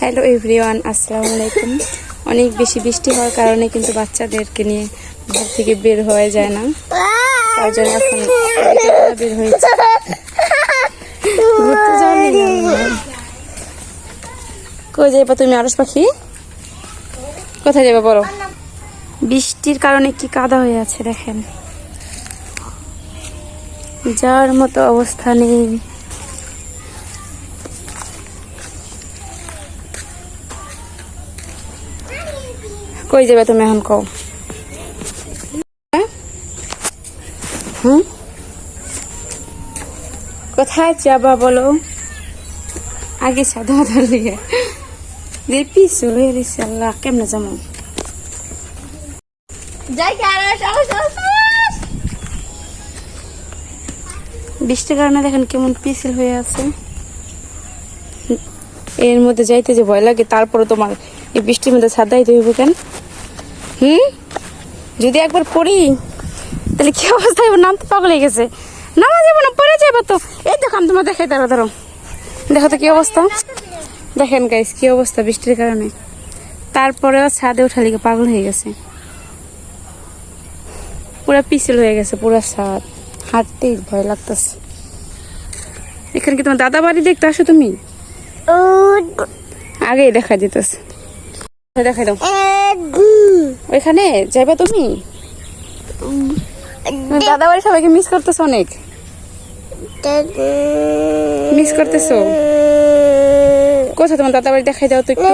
Hello everyone, আসসালামু আলাইকুম। অনেক বেশি বৃষ্টি হওয়ার কারণে কিন্তু বাচ্চাদেরকে নিয়ে ঘর থেকে বের হয়ে যায় না, তার জন্য এখন বের হয়েছে। ঘুরতে যাওনি? কই যাইবা তুমি আরস পাখি? কোথায় যাবে বলো? বৃষ্টির কারণে কি কাদা হয়ে আছে দেখেন, যাওয়ার মতো অবস্থা নেই। কই যাবে তুমি এখন কও? কোথায় যাবা বলো? আগে সাদা আধার লিগে যে পিছু হয়ে দিচ্ছে। আল্লাহ, কেমনে যাবো? বৃষ্টির কারণে দেখেন কেমন পিছিল হয়ে আছে। এর মধ্যে যাইতে যে ভয় লাগে, তারপরে তোমার এই বৃষ্টির মধ্যে ছাদাইতে হইব কেন? যদি একবার পড়ি তাহলে কি অবস্থা হইব? নামতে পাগল হয়ে গেছে, নামা যাবো না, পড়ে যাবো তো। এই দেখো, আমি তোমার দেখাই, দাঁড়ো দাঁড়ো, দেখো তো কি অবস্থা। দেখেন গাইস কি অবস্থা বৃষ্টির কারণে। তারপরেও ছাদে ওঠা লিগে পাগল হয়ে গেছে, পুরা পিছিল হয়ে গেছে পুরা ছাদ। হাঁটতেই ভয় লাগতেছে। এখানে কি তোমার দাদা বাড়ি দেখতে আসো তুমি? আগেই দেখা দিতেছে, দেখাই দাও। ওইখানে যাইবা তুমি? দাদা বাড়ি সবাইকে মিস করতেছো, অনেক মিস করতেছো। কোথায় তোমার দাদা বাড়ি? দেখাই দাও তো একটু,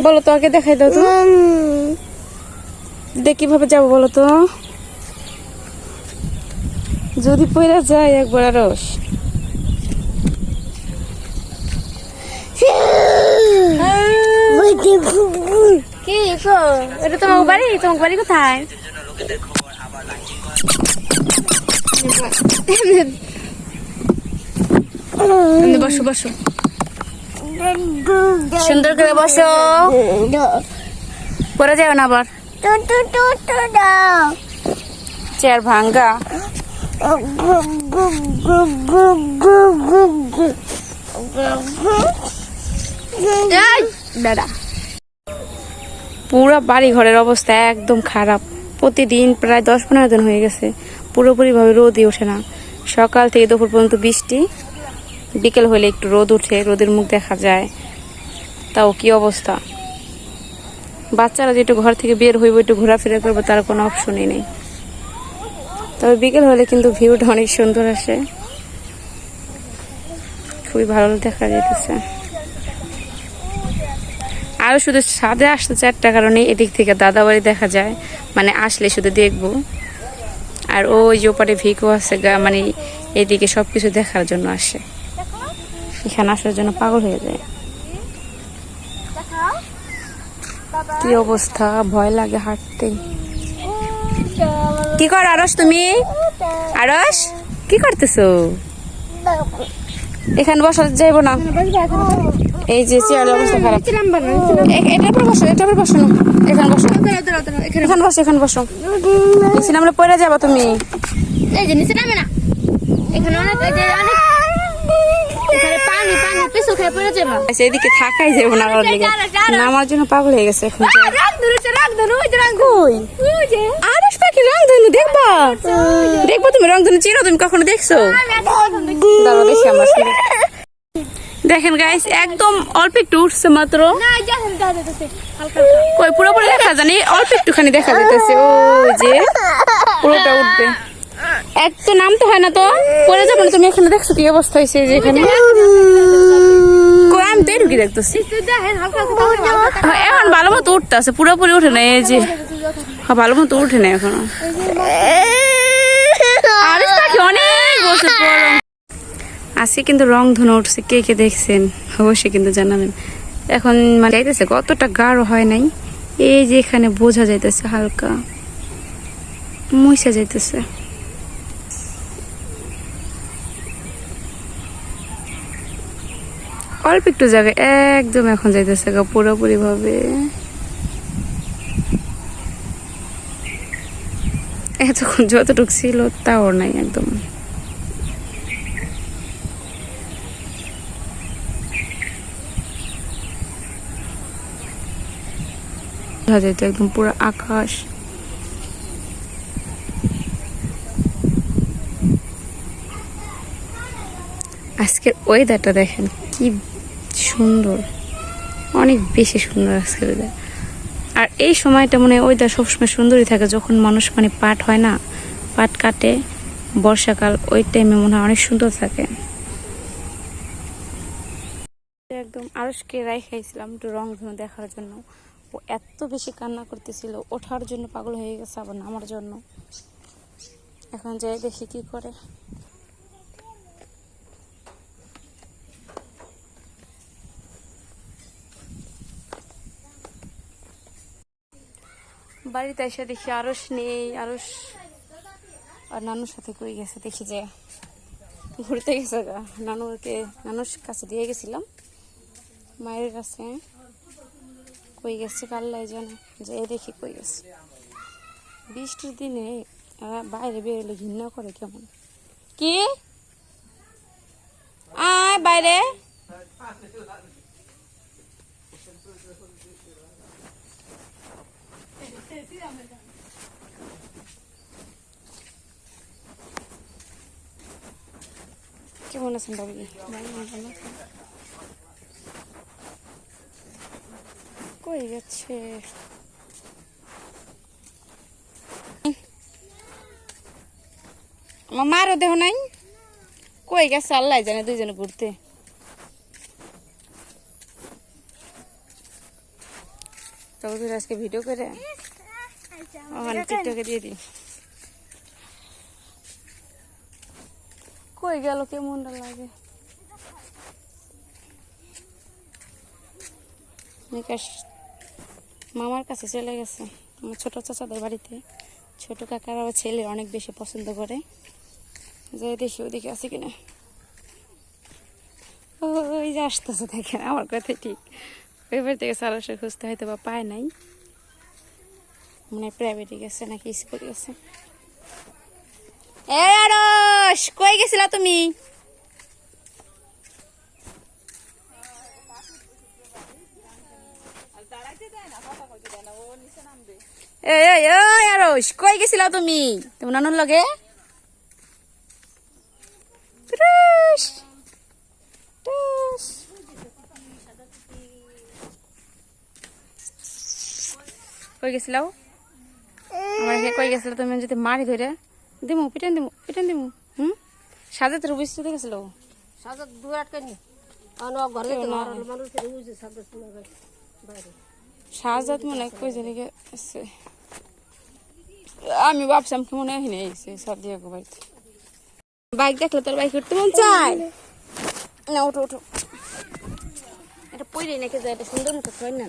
বলো তো, আগে দেখাই দাও তো। দেখ কিভাবে যাবো বলো তো, যদি পয়রা যায় একবার আরস। কি এটা তোমার বাড়ি? তোমার বাড়ি কোথায়? বসো বসো, সুন্দর করে বসো, পরে যাও না আবার। চেয়ার ভাঙ্গা। দাদা, পুরো বাড়ি ঘরের অবস্থা একদম খারাপ। প্রতিদিন প্রায় 10-15 দিন হয়ে গেছে পুরোপুরি ভাবে রোদই ওঠে না। সকাল থেকে দুপুর পর্যন্ত বৃষ্টি, বিকেল হলে একটু রোদ উঠে, রোদের মুখ দেখা যায়। তাও কি অবস্থা। বাচ্চারা যে একটু ঘর থেকে বের হইব, একটু ঘোরাফেরা করবো, তার কোনো অপশনই নেই। তবে বিকেল হলে কিন্তু ভিউটা অনেক সুন্দর আসে, খুবই ভালো দেখা যাইতেছে। আরো শুধু ছাদে আসতে চারটা কারণে এদিক থেকে দাদা বাড়ি দেখা যায়, মানে আসলে শুধু দেখবো। আর ওই যে ওপারে ভিকো আছে, মানে এদিকে সবকিছু দেখার জন্য আসে। এখানে আসার জন্য পাগল হয়ে যায়। কি অবস্থা, ভয় লাগে হাঁটতে। কি কর আরস তুমি? আরস কি করতেছো? এখানে বসা যাইব না, এই যে চেয়ারের অবস্থা খারাপ। এটার পর বসো, এটার পর বসো না, এখানে বসো, এখানে বসো, এখানে বসো। নিচে নামলে পড়ে যাবো তুমি। এই যে নিচে নামে না, এখানে অনেক এদিকে থাকাই যাবো না, নামার জন্য পাগল হয়ে গেছে এখন। আরস পাখি রংধনু দেখবা? দেখবো তুমি রংধনু চিনো? তুমি কখনো দেখছো? দাঁড়াও দেখি আমরা। দেখেন গাইস, একদম অল্প একটু উঠছে মাত্র, কই পুরোপুরি দেখা জানি, অল্প একটুখানি দেখা যেতেছে। ওই যে পুরোটা উঠবে, এক তো নামতে হয় না, তো পরে যাবো না। তুমি এখানে দেখছো কি অবস্থা হয়েছে? যে এখানে আমি তো এটুকি দেখতেছি, এখন ভালো মতো উঠতে আছে, পুরোপুরি উঠে না। এই যে ভালো মতো উঠে না এখনো। আরে অনেক বছর পর আজকে কিন্তু রংধনু উঠছে, কে কে দেখছেন অবশ্যই কিন্তু জানাবেন। এখন মানে যাইতেছে, কতটা গাঢ় হয় নাই, এই যে এখানে বোঝা যাইতেছে, হালকা মুইসা যাইতেছে। অল্প একটু জায়গায় একদম এখন যাইতেছে পুরোপুরি ভাবে। এতক্ষণ যতটুকু ছিল তাও নাই একদম। দেখা যায় তো একদম পুরো আকাশ। আজকের ওয়েদারটা দেখেন কি সুন্দর, অনেক বেশি সুন্দর আজকের ওয়েদার। আর এই সময়টা মানে ওয়েদার সবসময় সুন্দরই থাকে, যখন মানুষ মানে পাট হয় না, পাট কাটে বর্ষাকাল, ওই টাইমে মনে হয় অনেক সুন্দর থাকে একদম। আরশকে খাইছিলাম একটু রংধনু দেখার জন্য, ও এত বেশি কান্না করতেছিল, ওঠার জন্য পাগল হয়ে গেছে, আবার নামার জন্য। এখন যাই দেখি কি করে। বাড়িতে এসে দেখি আরশ নেই, আরশ আর নানুর সাথে কই গেছে, দেখি যে ঘুরতে গেছে গা। নানুর কাছে দিয়ে গেছিলাম, মায়ের কাছে কই গেছে কাল্লাই জানে, যে দেখি কই গেছে। বৃষ্টির দিনে বাইরে বেরোলে ঘৃণা করে কেমন। কি আয় বাইরে, কেমন আছেন বাবু? কই গেছে? আমার মারও দেহ নাই, কই গেছে আল্লাহ জানে, দুইজনে ঘুরতে। আজকে ভিডিও করে টিকটকে দিয়ে দিই। কই গেল, কেমনটা লাগে। মামার কাছে চলে গেছে, আমার ছোট চাচাদের বাড়িতে। ছোট কাকার আবার ছেলে অনেক বেশি পছন্দ করে, যে দেখি ওদিকে আছে কিনা। ওই যে আসতেছে, দেখেন আমার কথা ঠিক। ওই বাড়ি থেকে সারাসরি খুঁজতে হয়তো বা পায় নাই, মানে প্রাইভেটে গেছে নাকি স্কুলে গেছে। এ আরশ, কই গেছিলা তুমি? আরশ, কই গেছিলা তুমি? তোমার নানুর লগে কই গেছিলাও? আমার কই গেছিল তুমি? যদি মারি ধরে দিমু, পিটান দিমু, পিটান দিমু। সাজাতের বুঝতে গেছিল, সাজাত দুই আটকানি সাজাত মনে হয় কই জানি গেছে। আমি ভাবছিলাম কি মনে হয় এসে সব দিয়ে বাড়িতে। বাইক দেখলে তোর বাইক উঠতে মন চায় না? ওঠো ওঠো, এটা পইরে নাকি যায়, এটা সুন্দর মতো হয় না।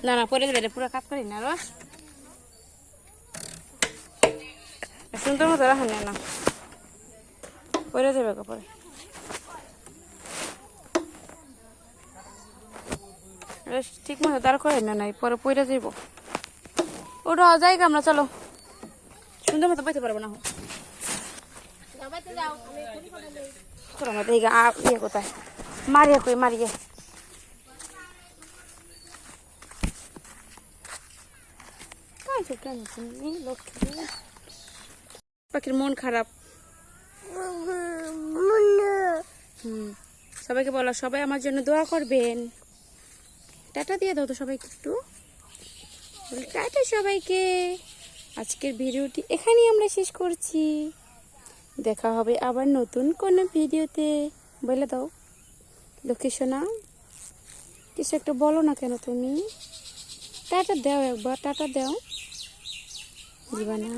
না না পরে যাবে, পুরো কাজ করি না রস, সুন্দর মতো রাখেন না, পরে যাবে পরে। ঠিক মতো দাঁড় করে না, নাই পরে পইরা যাইব। ওটা জায়গা আমরা, চলো সুন্দর মতো পাইতে পারবো না। ইয়ে কোথায় মারিয়া, কই মারিয়ে পাখির মন খারাপ। সবাইকে বলো, সবাই আমার জন্য দোয়া করবেন। টাটা দিয়ে দাও তো সবাইকে একটু, টাটা সবাইকে। আজকের ভিডিওটি এখানেই আমরা শেষ করছি, দেখা হবে আবার নতুন কোনো ভিডিওতে। বলে দাও লক্ষ্মী সোনা, কিছু একটা বলো না কেন তুমি? টাটা দাও একবার, টাটা দাও দিবা না?